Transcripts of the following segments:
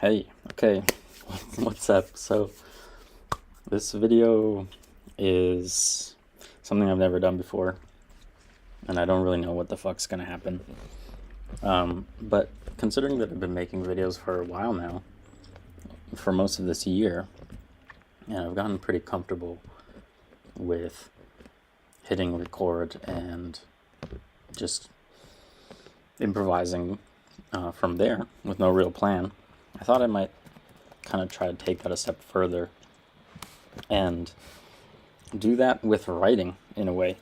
Hey, okay, what's up? So, this video is something I've never done before, and I don't really know what the fuck's gonna happen. But considering that I've been making videos for a while now, for most of this year, and I've gotten pretty comfortable with hitting record and just improvising from there with no real plan, I thought I might kind of try to take that a step further and do that with writing in a way,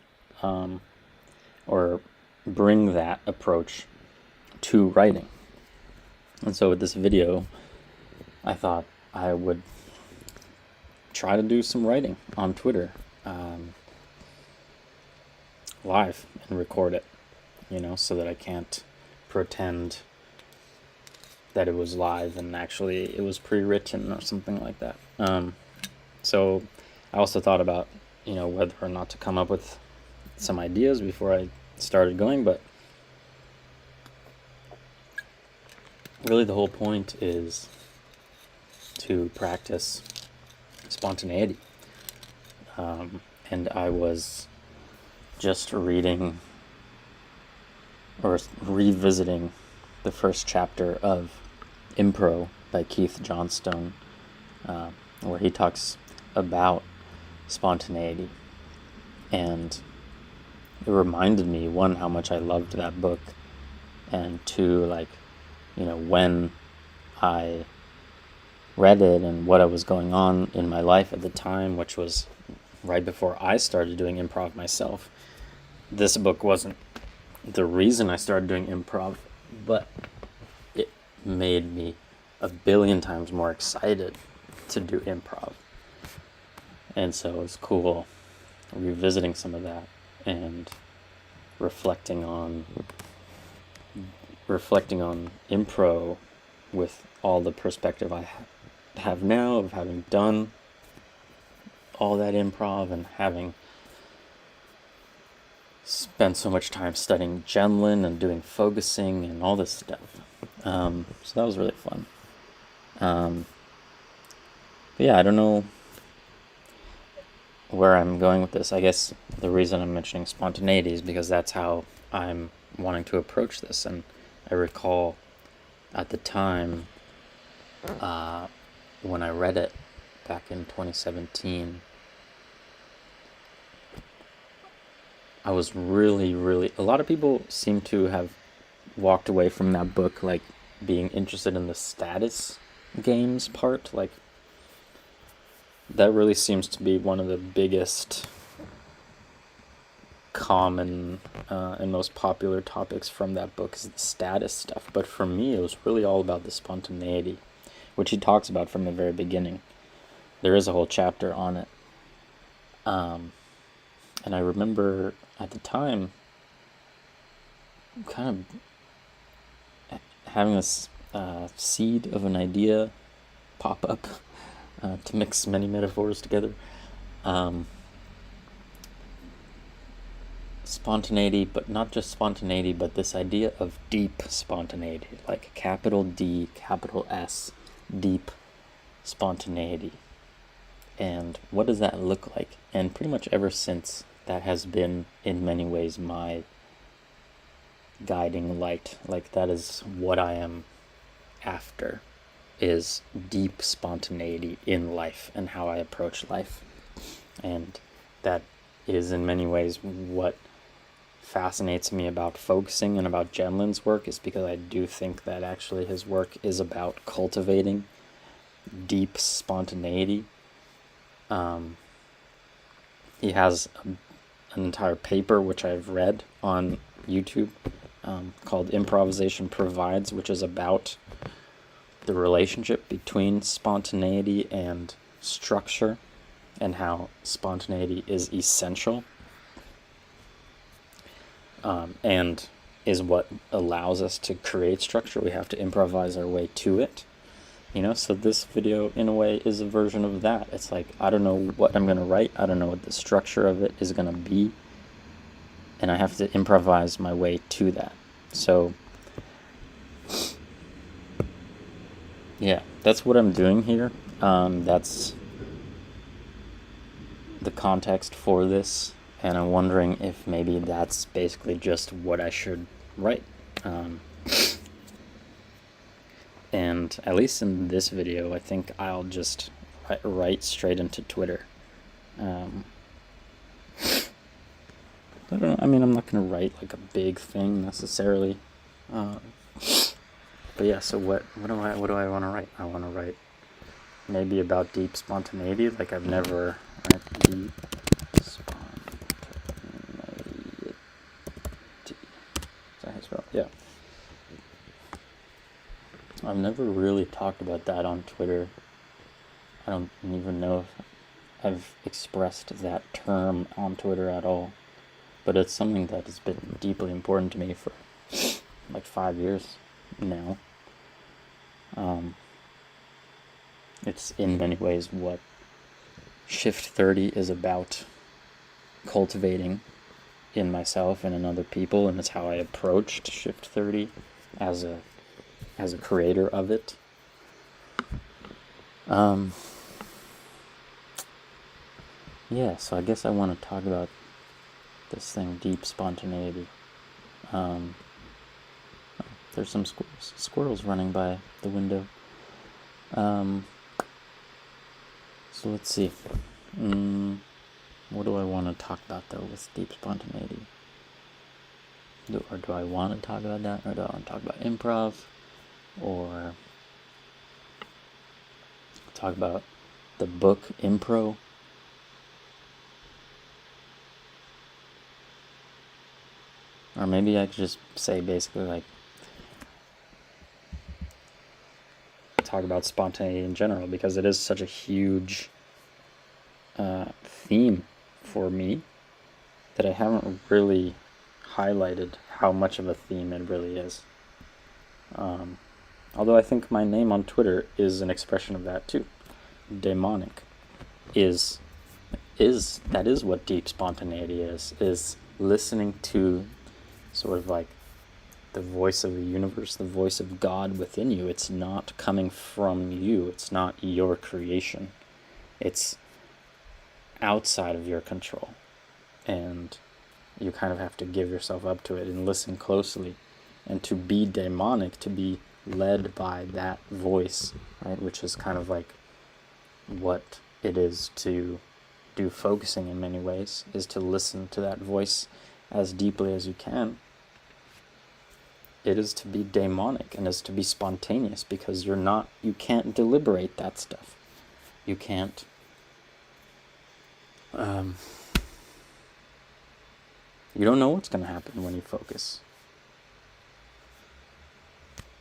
or bring that approach to writing. And so with this video, I thought I would try to do some writing on Twitter, live, and record it, so that I can't pretend that it was live and actually it was pre-written or something like that. So I also thought about, whether or not to come up with some ideas before I started going, but really the whole point is to practice spontaneity. And I was just reading or revisiting the first chapter of Impro by Keith Johnstone, where he talks about spontaneity. And it reminded me, one, how much I loved that book, and two, when I read it and what was going on in my life at the time, which was right before I started doing improv myself. This book wasn't the reason I started doing improv, but it made me a billion times more excited to do improv. And so it was cool revisiting some of that and reflecting on impro with all the perspective I have now of having done all that improv and having spent so much time studying Genlin and doing focusing and all this stuff. So that was really fun. But yeah, I don't know where I'm going with this. I guess the reason I'm mentioning spontaneity is because that's how I'm wanting to approach this. And I recall at the time, when I read it back in 2017, I was really, a lot of people seem to have walked away from that book like being interested in the status games part. Like, that really seems to be one of the biggest common and most popular topics from that book, is the status stuff. But for me, it was really all about the spontaneity, which he talks about from the very beginning. There is a whole chapter on it. And I remember at the time kind of having this seed of an idea pop up, to mix many metaphors together. Spontaneity, but not just spontaneity, but this idea of deep spontaneity, like capital D, capital S, deep spontaneity. And what does that look like? And pretty much ever since, that has been in many ways my guiding light. Like, that is what I am after, is deep spontaneity in life and how I approach life. And that is in many ways what fascinates me about focusing and about Genlin's work, is because I do think that actually his work is about cultivating deep spontaneity. He has an entire paper, which I've read on YouTube, called Improvisation Provides, which is about the relationship between spontaneity and structure, and how spontaneity is essential, and is what allows us to create structure. We have to improvise our way to it. So this video, in a way, is a version of that. It's like, I don't know what I'm going to write. I don't know what the structure of it is going to be. And I have to improvise my way to that. So Yeah, that's what I'm doing here. That's the context for this, and I'm wondering if maybe that's basically just what I should write. Um, and at least in this video, I think I'll just write straight into Twitter. I don't know. I mean, I'm not gonna write like a big thing necessarily. But yeah. So what do I want to write? I want to write maybe about deep spontaneity. Like I've never deep spontaneity. Is that how you spell it? Yeah. I've never really talked about that on Twitter. I don't even know if I've expressed that term on Twitter at all. But it's something that has been deeply important to me for like 5 years now. It's in many ways what Shift 30 is about cultivating in myself and in other people, and it's how I approached Shift 30 as a creator of it. Yeah, so I guess I want to talk about this thing, deep spontaneity. There's some squirrels running by the window. So let's see. What do I want to talk about though with deep spontaneity? Do I want to talk about that, or do I want to talk about improv, or talk about the book Impro? Or maybe I could just say basically like talk about spontaneity in general, because it is such a huge theme for me that I haven't really highlighted how much of a theme it really is. Although I think my name on Twitter is an expression of that too. Daemonic is what deep spontaneity is listening to sort of like the voice of the universe, the voice of God within you. It's not coming from you. It's not your creation. It's outside of your control. And you kind of have to give yourself up to it and listen closely. And to be daemonic, to be led by that voice, right, which is kind of like what it is to do focusing in many ways, is to listen to that voice as deeply as you can. It is to be daemonic and is to be spontaneous, because you can't deliberate that stuff. You can't you don't know what's going to happen when you focus.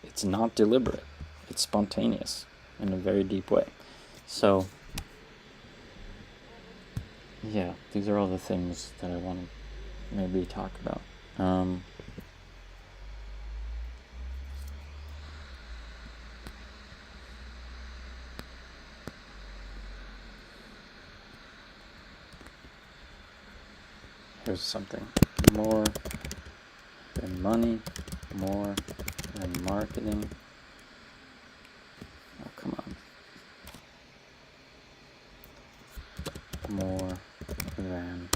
It's not deliberate. It's spontaneous in a very deep way. So, yeah, these are all the things that I want to maybe talk about. Here's something. More than money, more than marketing. Oh, come on. More than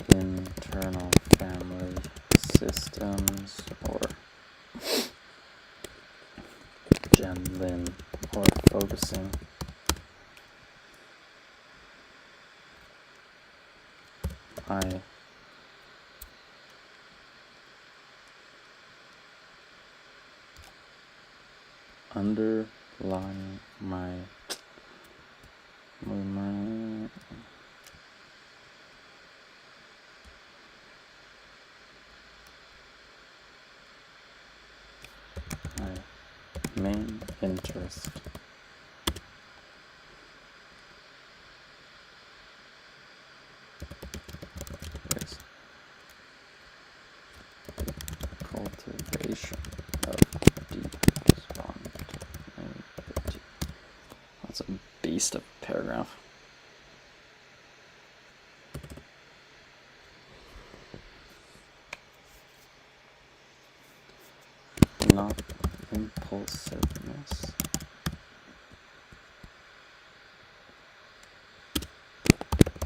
internal family systems, or Jen Lin, or focusing. I underlying my main interest is cultivation of deep spontaneity. That's a beast of a paragraph. Not impulsiveness,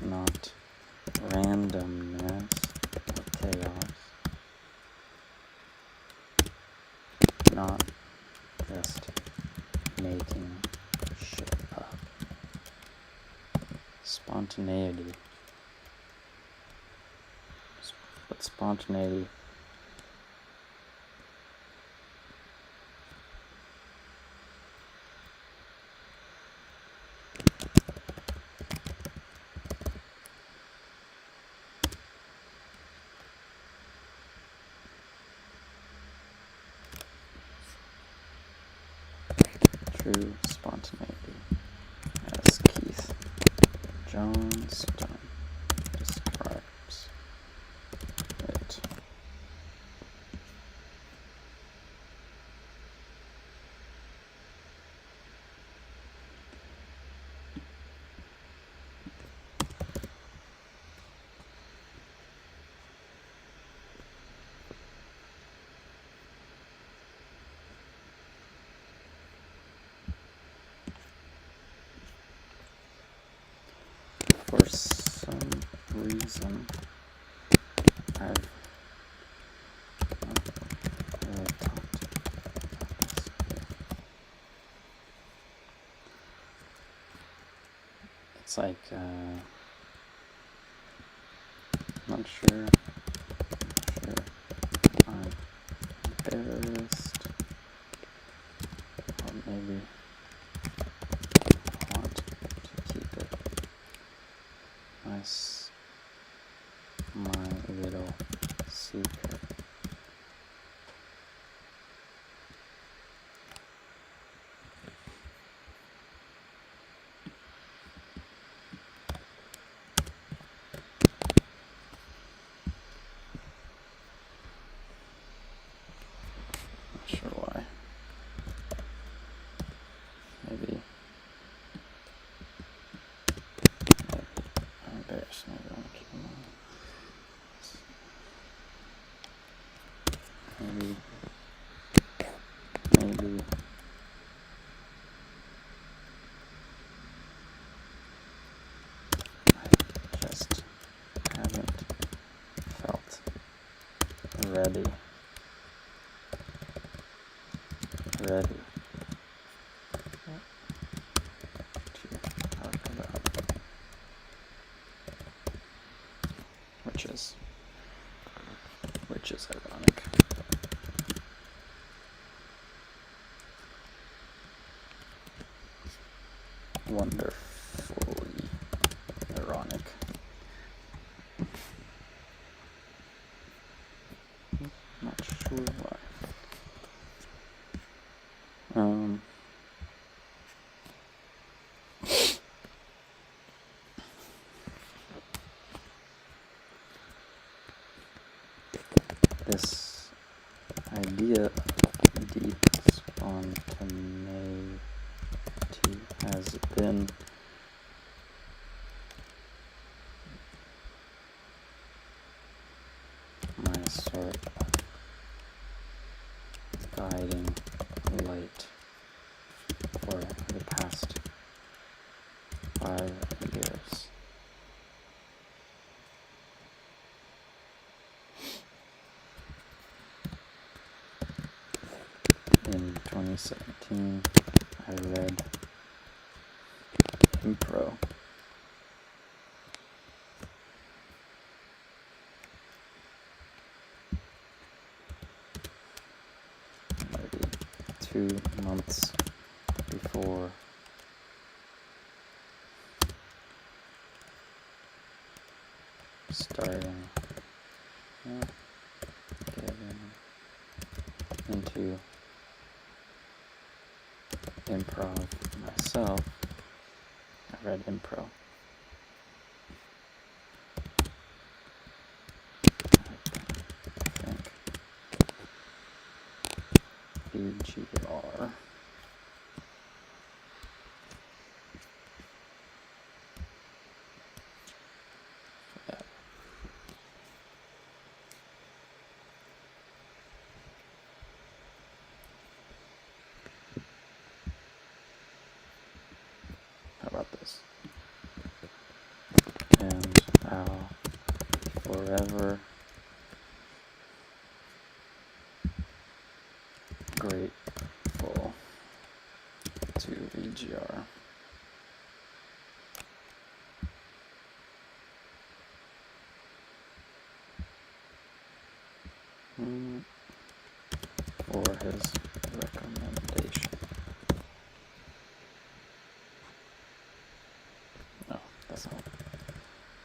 not randomness or chaos, not just making shit up. Spontaneity. But spontaneity true spontaneity, as Keith Johnstone describes it. For some reason, I've not really talked about this. It's like, not sure I'm embarrassed, or maybe want to keep it my little secret. Not sure why. Maybe I'm embarrassed. Maybe I want to keep them on. Maybe I just haven't felt ready to talk about, which is ironic. Wonderfully ironic. Not sure why. This idea of deep spontaneity has been my sort of guiding light for the past 5 years. In 2017, I read Impro. Maybe 2 months before starting getting into improv myself, I read Impro. I think BGR. Yeah. forever grateful to VGR. For his recommendation. No, that's not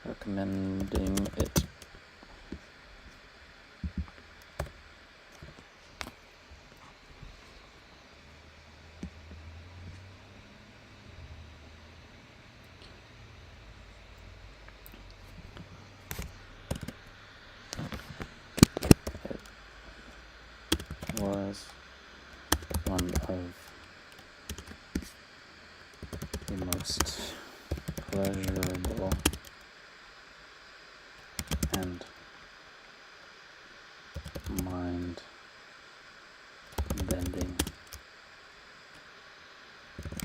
recommending it. It was one of the most pleasurable and mind-bending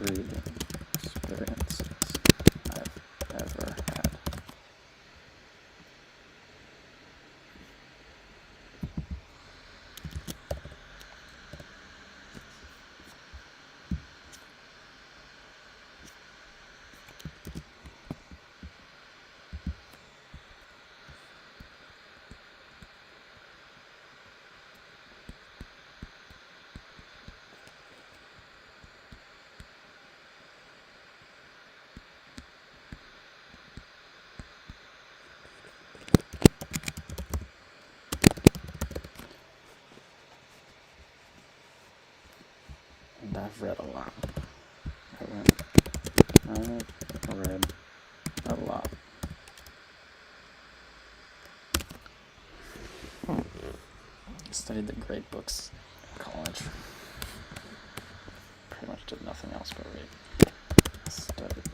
reading experiences I've ever had. And I've read a lot. I've read a lot. I studied the great books in college. Pretty much did nothing else but read. Studied.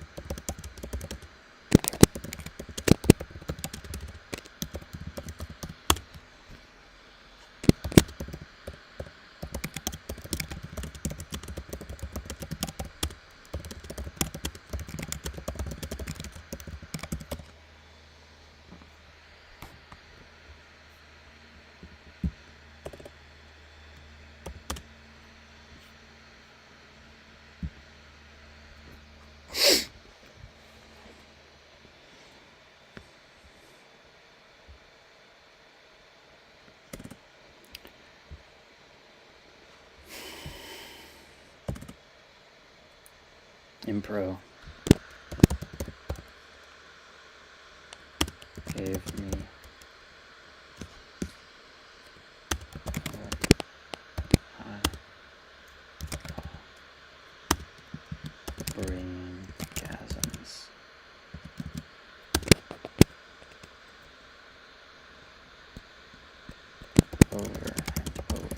Impro gave me brain gasms. Over and over.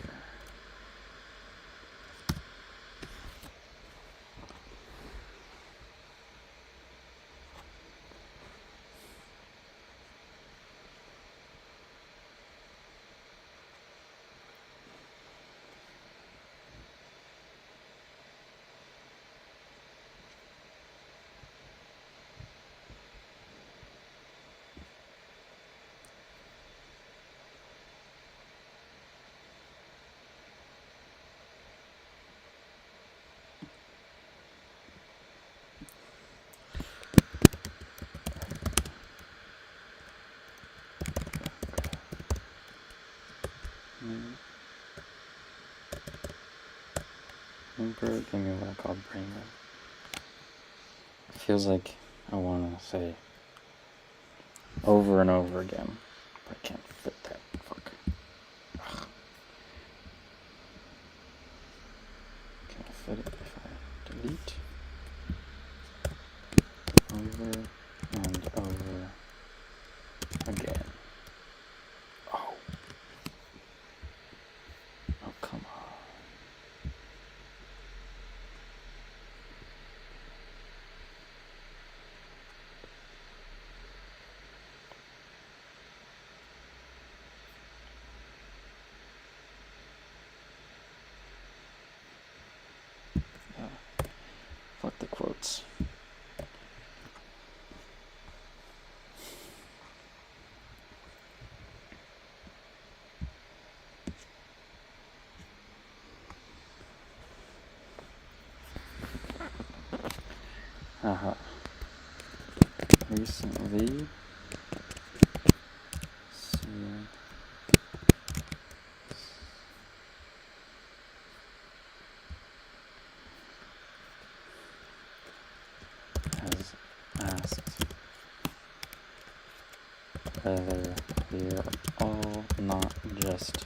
Impro gave me what I call brain rot. It feels like I want to say over and over again, but I can't fit that. Fuck. Ugh. Can I fit it if I delete? Over and over again. Oh. Oh, come on. Fuck the quotes. recently has asked whether we're all not just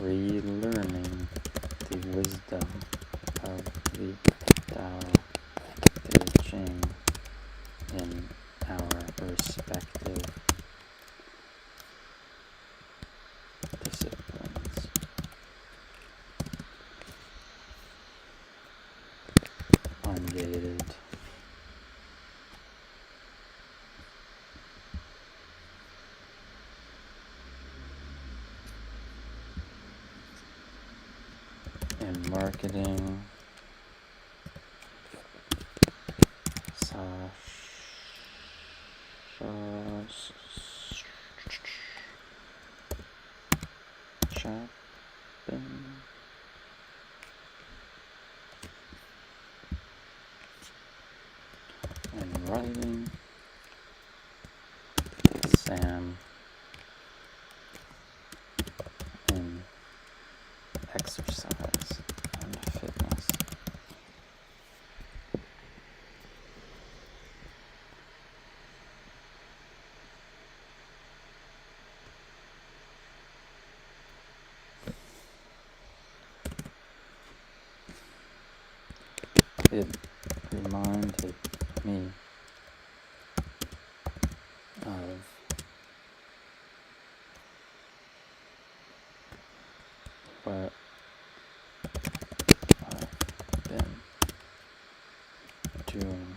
relearning the wisdom of the Tao Te Ching in our respective disciplines. Ungated. In marketing, shopping, and writing, Sam in exercise and fitness. It reminded me of what I've been doing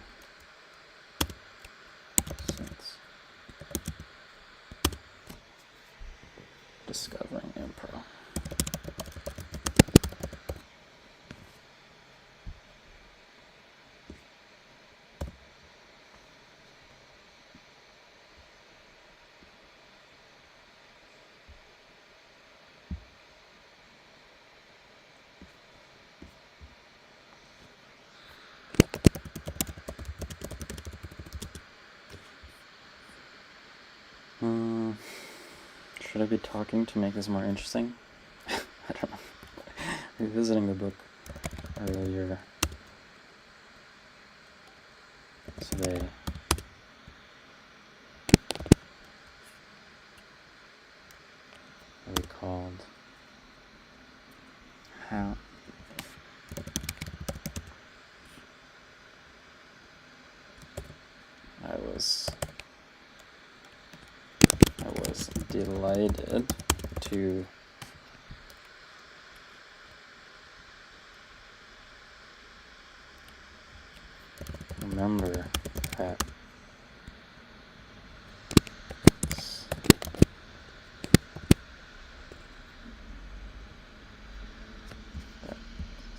since discovering Impro. Should I be talking to make this more interesting? I don't know. Revisiting the book earlier today, I recalled how I was delighted to remember that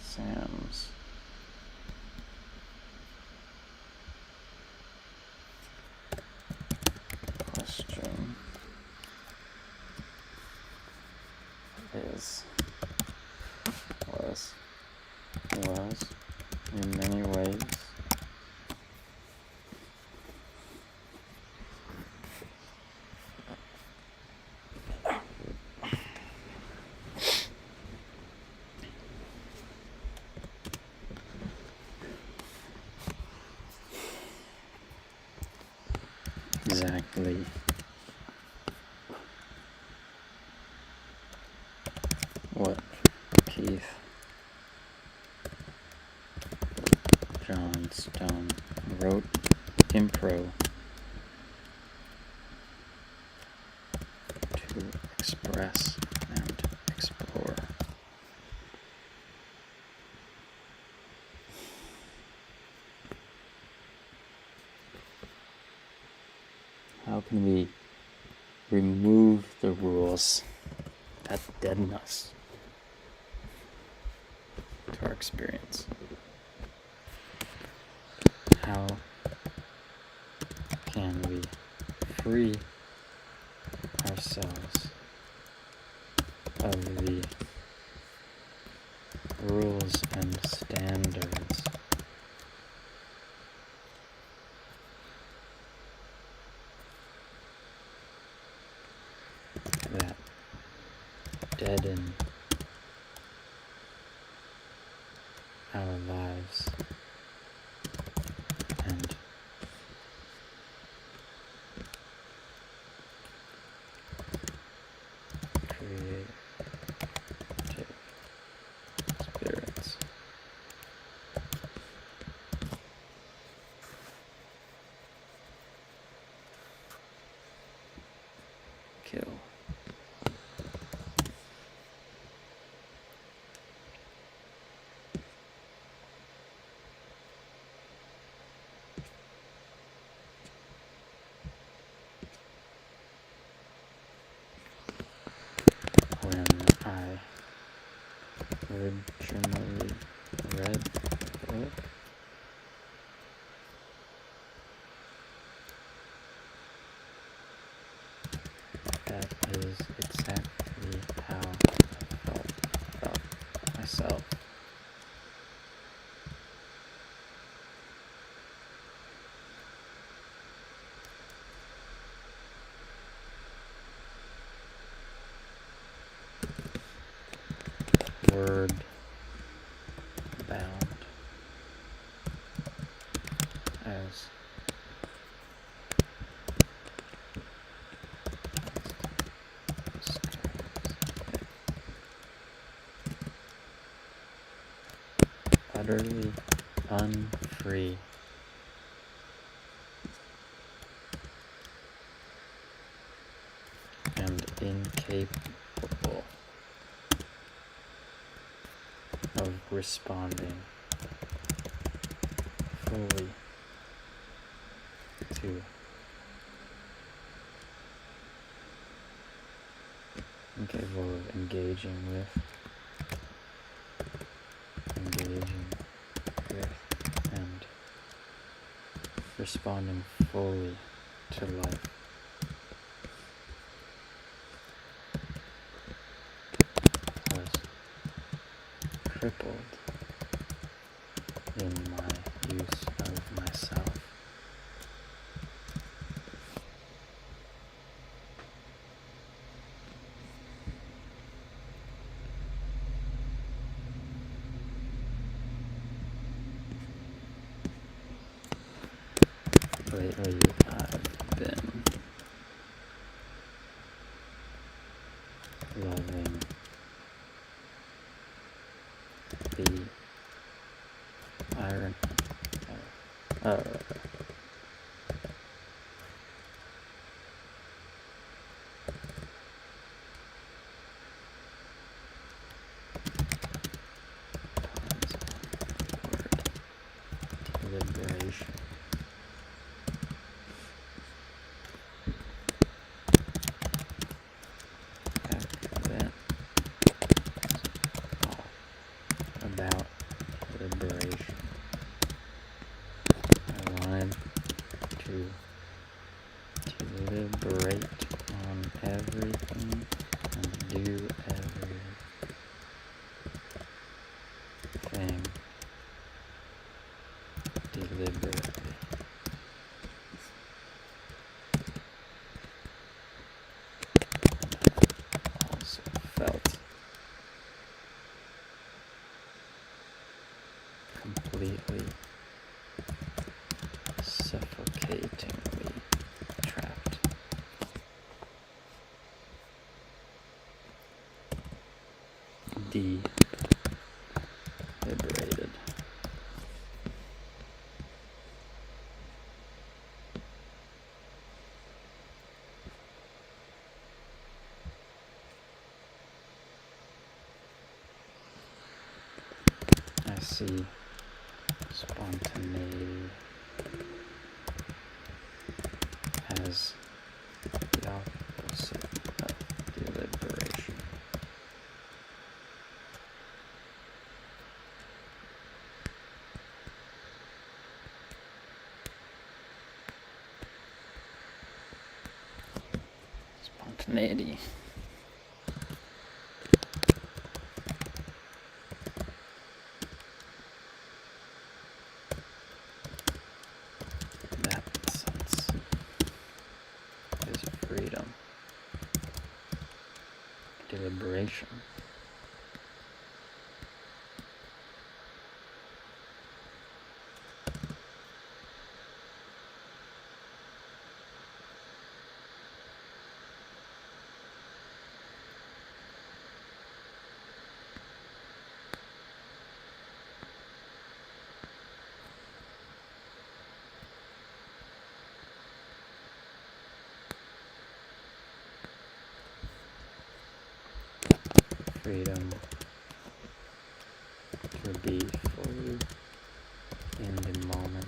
Sam's question was in many ways exactly what Keith Johnstone wrote Impro to express and explore. How can we remove the rules that deaden us to our experience? How can we free ourselves of the rules and standards our lives and creative spirits. Kill. When I originally read the book, that is exactly how I felt about myself. Word bound as utterly unfree and incapable of responding fully to incapable of engaging with and responding fully to life. Was crippled in my use of myself. Lately, I've been loving the irony. Deliberation. That all about liberation. I wanted to deliberate on everything and do everything deliberately. I also felt completely suffocatingly trapped. Deliberated. I see spontaneity as the opposite of deliberation. Spontaneity in that sense is freedom. Deliberation freedom to be fully in the moment,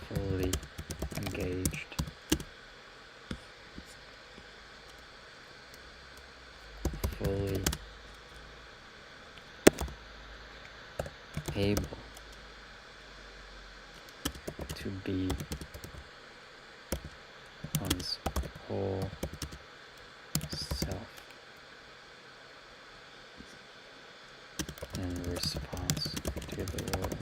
fully engaged, fully able to be one's whole self in response to the world.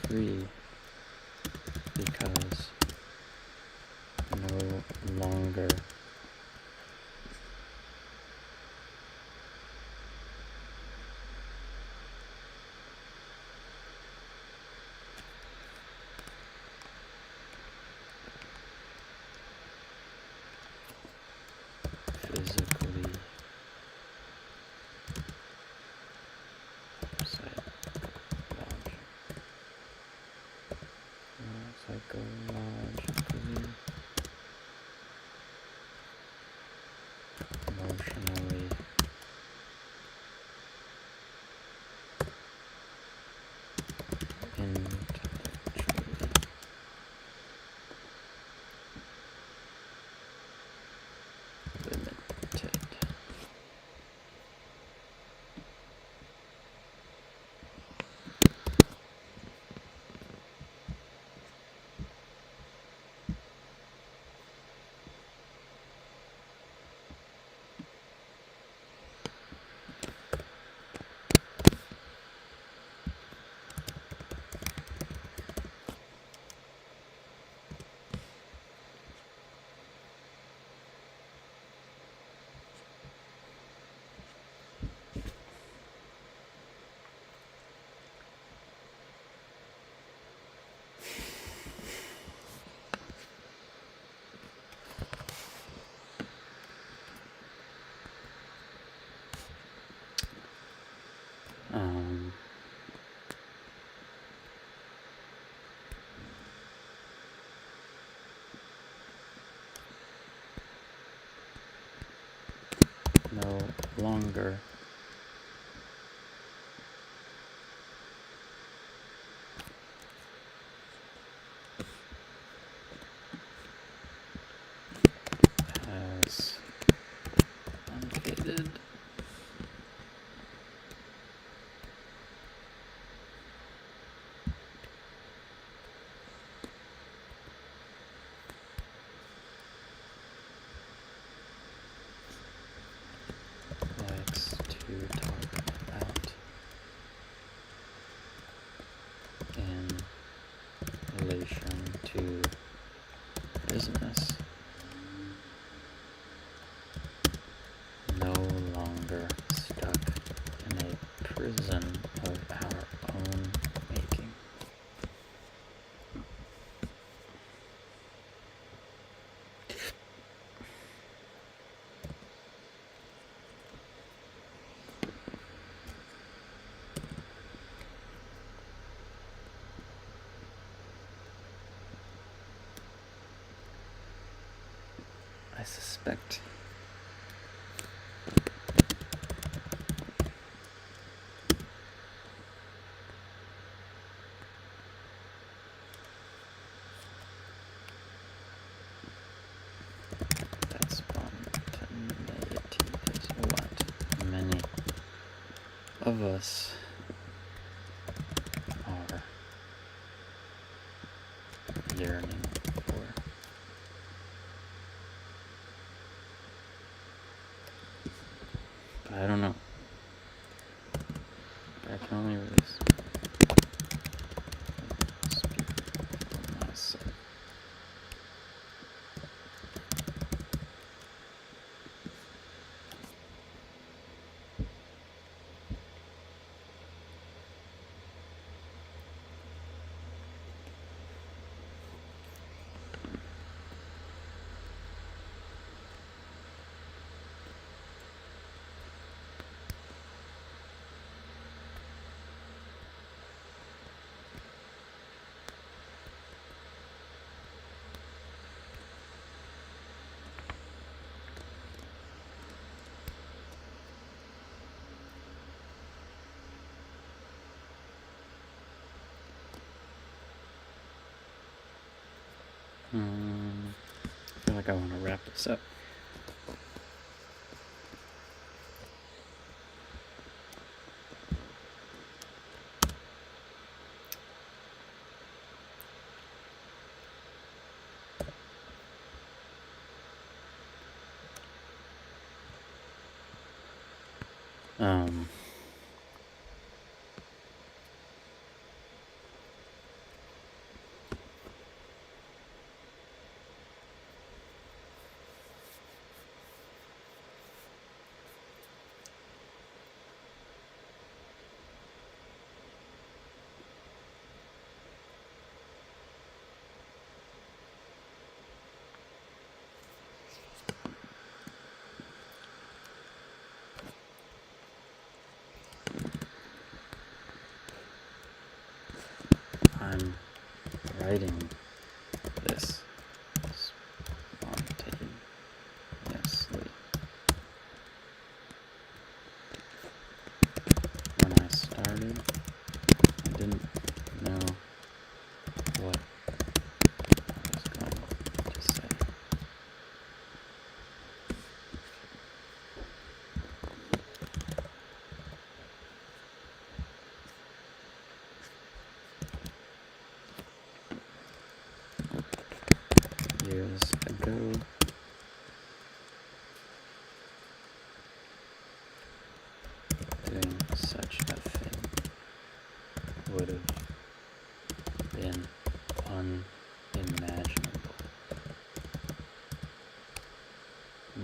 Free because no longer physically psychologically, emotionally, intellectually limited. No longer has unfaded likes to talk about in relation to business no longer stuck in a prison of our own making. I suspect that spontaneity is what many of us are yearning for. But I don't know. I can only really speak for myself. I feel like I want to wrap this up. I'm writing this spontaneously. When I started, I didn't know what I was going to say. Years ago, doing such a thing would have been unimaginable.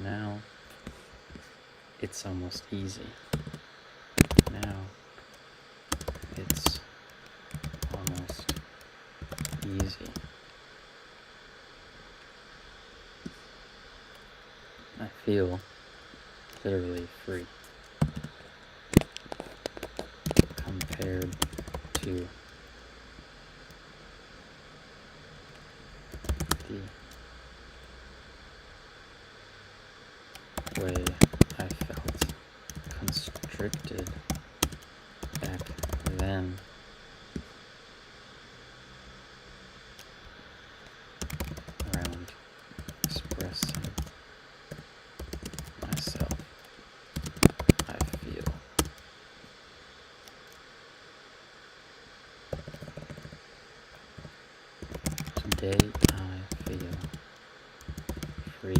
Now, it's almost easy. Now, it's almost easy. I feel literally free compared to the way I felt constricted back then. Around expressing myself, I feel. Today I feel free.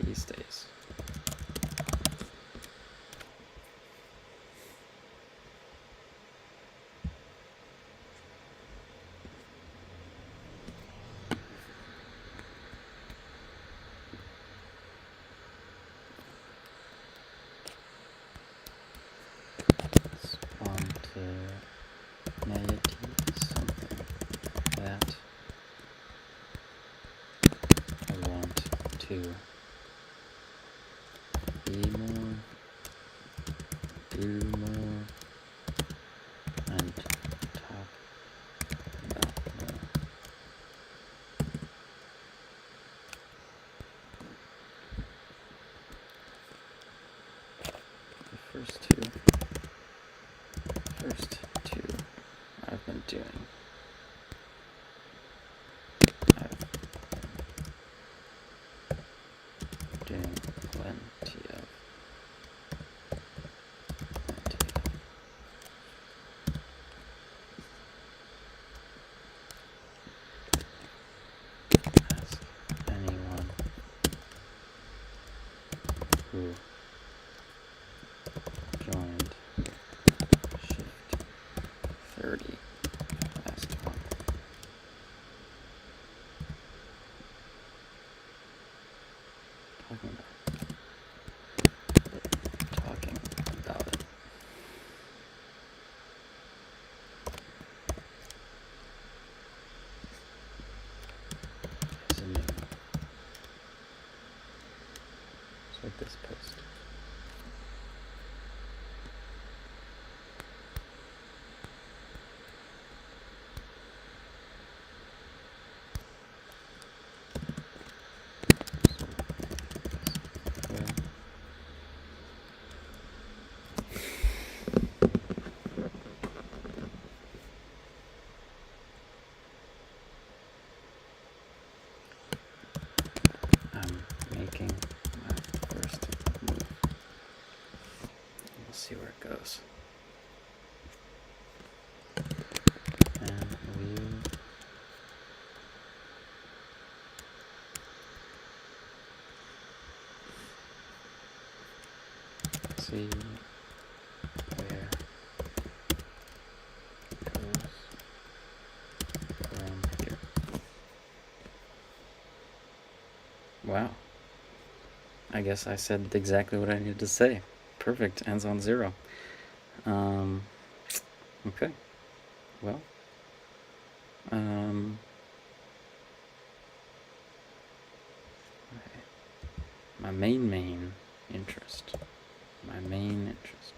These days. Spontaneity is something that I want to be more, do more, and talk about more. The first two I've been doing. I've been doing plenty of. Ask anyone who joined Shift 30 last month. Talking about it. Is a new. It's like this post. it goes. And we see where it goes from here. Wow. I guess I said exactly what I needed to say. Perfect. Ends on 0. Okay. Well. My main interest. My main interest.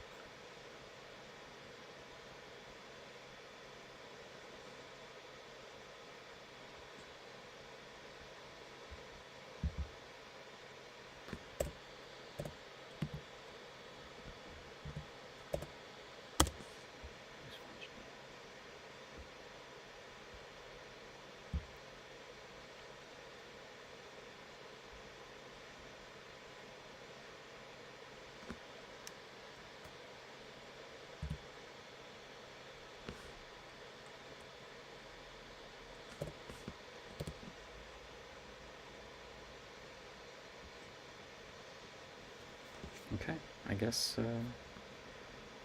Okay, I guess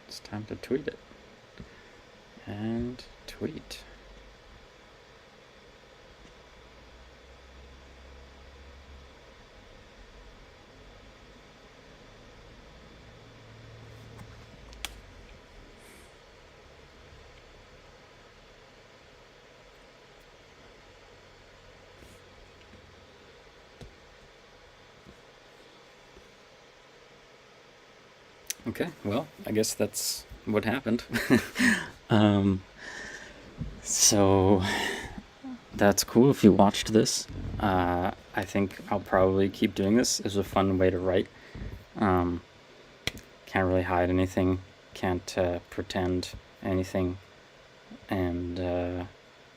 it's time to tweet it. And tweet. Okay, well, I guess that's what happened. So that's cool if you watched this. I think I'll probably keep doing this. It was a fun way to write. Can't really hide anything, can't pretend anything, and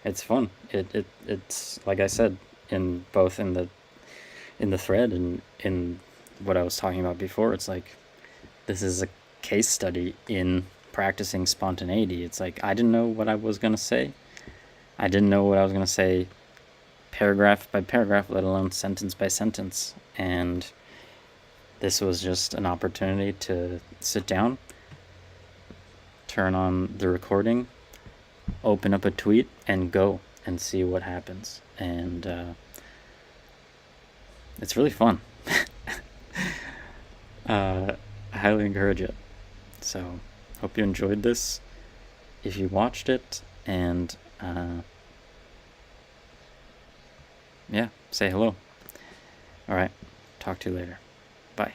it's fun. It's like I said, in both in the thread and in what I was talking about before. It's like this is a case study in practicing spontaneity. It's like I didn't know what I was gonna say. I didn't know what I was gonna say paragraph by paragraph, let alone sentence by sentence. And this was just an opportunity to sit down, turn on the recording, open up a tweet, and go and see what happens. And it's really fun. I highly encourage it. So, hope you enjoyed this. If you watched it, and yeah, say hello. All right, talk to you later. Bye.